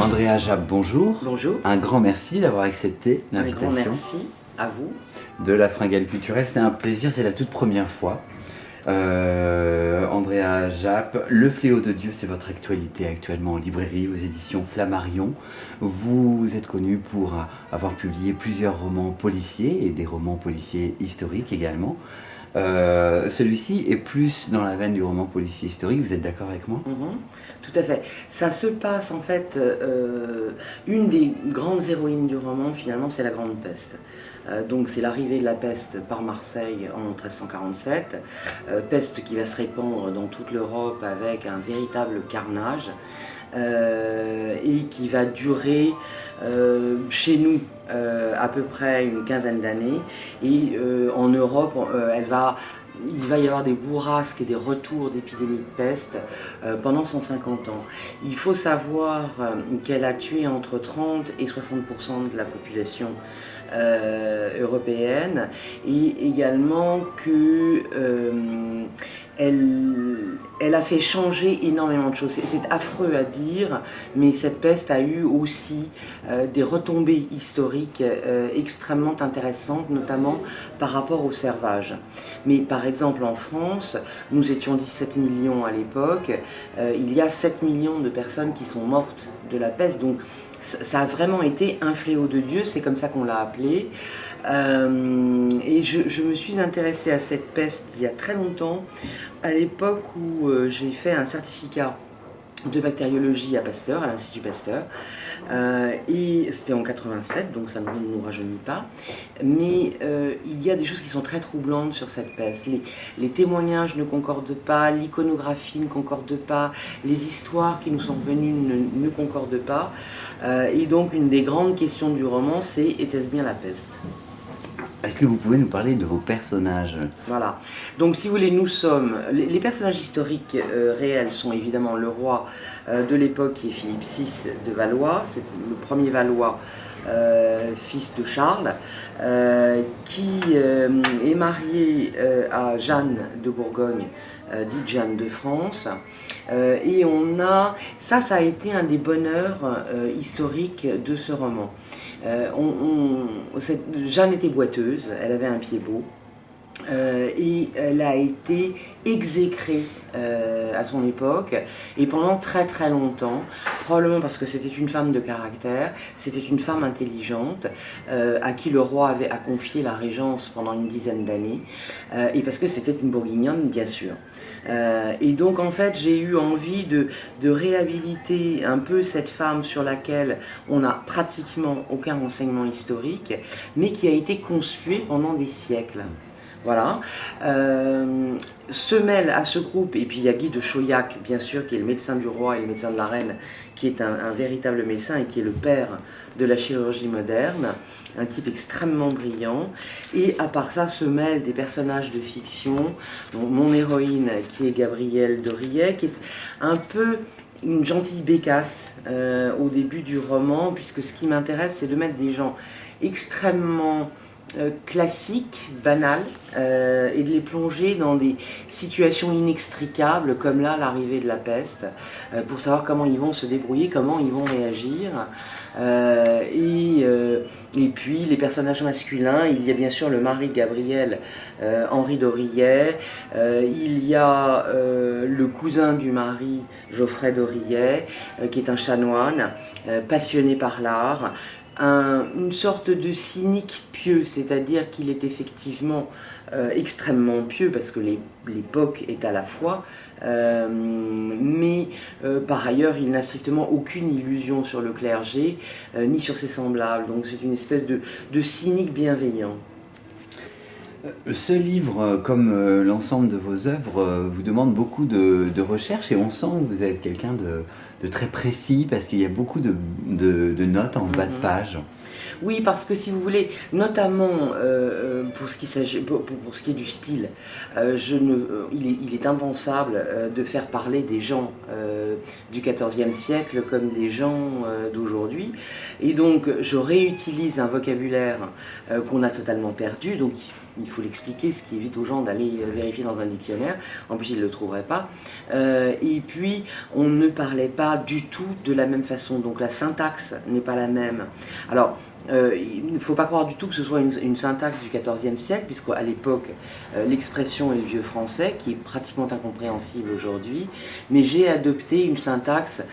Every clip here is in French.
Andrea Japp, bonjour. Bonjour. Un grand merci d'avoir accepté l'invitation. Un grand merci à vous. De la Fringale culturelle, c'est un plaisir, c'est la toute première fois. Andrea Japp, Le Fléau de Dieu, c'est votre actualité actuellement en librairie aux éditions Flammarion. Vous êtes connu pour avoir publié plusieurs romans policiers et des romans policiers historiques également. Celui-ci est plus dans la veine du roman policier historique, vous êtes d'accord avec moi? Tout à fait. Ça se passe en fait, une des grandes héroïnes du roman finalement c'est la Grande Peste. Donc c'est l'arrivée de la peste par Marseille en 1347, peste qui va se répandre dans toute l'Europe avec un véritable carnage. Et qui va durer chez nous à peu près une quinzaine d'années et en Europe il va y avoir des bourrasques et des retours d'épidémies de peste pendant 150 ans. Il faut savoir qu'elle a tué entre 30 et 60% de la population européenne et également que elle a fait changer énormément de choses. C'est affreux à dire, mais cette peste a eu aussi des retombées historiques extrêmement intéressantes, notamment par rapport au servage. Mais par exemple en France, nous étions 17 millions à l'époque, il y a 7 millions de personnes qui sont mortes de la peste, donc ça a vraiment été un fléau de Dieu, c'est comme ça qu'on l'a appelé. Et je me suis intéressée à cette peste il y a très longtemps, à l'époque où j'ai fait un certificat de bactériologie à Pasteur, à l'Institut Pasteur, et c'était en 87, donc ça ne nous rajeunit pas, mais il y a des choses qui sont très troublantes sur cette peste. Les témoignages ne concordent pas, l'iconographie ne concorde pas, les histoires qui nous sont venues ne concordent pas, et donc une des grandes questions du roman, c'est était-ce bien la peste ? Est-ce que vous pouvez nous parler de vos personnages? Voilà. Donc si vous voulez, nous sommes... Les personnages historiques réels sont évidemment le roi de l'époque qui est Philippe VI de Valois. C'est le premier Valois, fils de Charles, qui est marié à Jeanne de Bourgogne, dite Jeanne de France. Et on a... Ça a été un des bonheurs historiques de ce roman. Jeanne était boiteuse, elle avait un pied beau, et elle a été exécrée à son époque, et pendant très très longtemps, probablement parce que c'était une femme de caractère, c'était une femme intelligente, à qui le roi a confié la régence pendant une dizaine d'années, et parce que c'était une bourguignonne bien sûr. Et donc en fait j'ai eu envie de réhabiliter un peu cette femme sur laquelle on n'a pratiquement aucun renseignement historique, mais qui a été conspuée pendant des siècles. Voilà. Se mêle à ce groupe, et puis il y a Guy de Chauliac, bien sûr, qui est le médecin du roi et le médecin de la reine, qui est un véritable médecin et qui est le père de la chirurgie moderne, un type extrêmement brillant. Et à part ça, se mêlent des personnages de fiction, dont mon héroïne, qui est Gabrielle Dorillet, qui est un peu une gentille bécasse au début du roman, puisque ce qui m'intéresse, c'est de mettre des gens extrêmement classiques, banales, et de les plonger dans des situations inextricables comme là l'arrivée de la peste, pour savoir comment ils vont se débrouiller, comment ils vont réagir. Et puis les personnages masculins, il y a bien sûr le mari de Gabrielle, Henri Dorillet, il y a le cousin du mari, Geoffrey Dorillet, qui est un chanoine passionné par l'art, une sorte de cynique pieux, c'est-à-dire qu'il est effectivement extrêmement pieux parce que l'époque est à la foi, mais par ailleurs il n'a strictement aucune illusion sur le clergé ni sur ses semblables, donc c'est une espèce de cynique bienveillant. Ce livre, comme l'ensemble de vos œuvres, vous demande beaucoup de recherche, et on sent que vous êtes quelqu'un de très précis, parce qu'il y a beaucoup de notes en bas de page. Oui, parce que si vous voulez, notamment pour ce qui est du style, il est impensable de faire parler des gens du XIVe siècle comme des gens d'aujourd'hui. Et donc, je réutilise un vocabulaire qu'on a totalement perdu. Donc, il faut l'expliquer, ce qui évite aux gens d'aller vérifier dans un dictionnaire. En plus, ils ne le trouveraient pas. Et puis, on ne parlait pas pas du tout de la même façon, donc la syntaxe n'est pas la même. Alors, il ne faut pas croire du tout que ce soit une syntaxe du XIVe siècle, puisqu'à l'époque, l'expression est le vieux français, qui est pratiquement incompréhensible aujourd'hui, mais j'ai adopté une syntaxe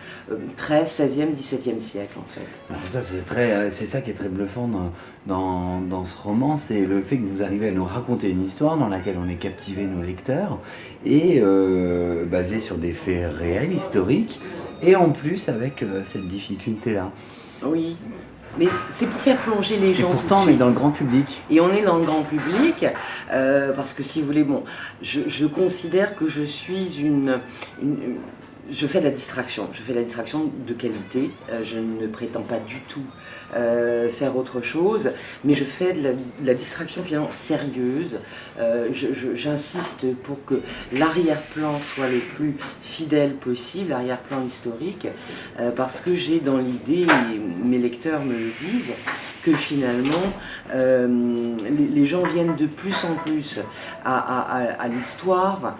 très 16e, 17e siècle, en fait. Alors ça, c'est ça qui est très bluffant dans ce roman, c'est le fait que vous arrivez à nous raconter une histoire dans laquelle on est captivé, nos lecteurs, et basée sur des faits réels, historiques, et en plus avec cette difficulté-là. Oui. Mais c'est pour faire plonger les gens. Et pourtant, on est dans le grand public. Et on est dans le grand public, parce que si vous voulez, bon, je considère que je suis je fais de la distraction. Je fais de la distraction de qualité. Je ne prétends pas du tout faire autre chose, mais je fais de la distraction finalement sérieuse. J'insiste pour que l'arrière-plan soit le plus fidèle possible, l'arrière-plan historique, parce que j'ai dans l'idée, et mes lecteurs me le disent, que finalement les gens viennent de plus en plus à l'histoire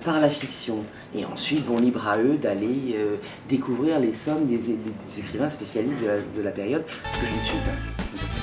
par la fiction. Et ensuite, bon, libre à eux d'aller découvrir les sommes des écrivains spécialistes de la période, ce que je ne suis pas.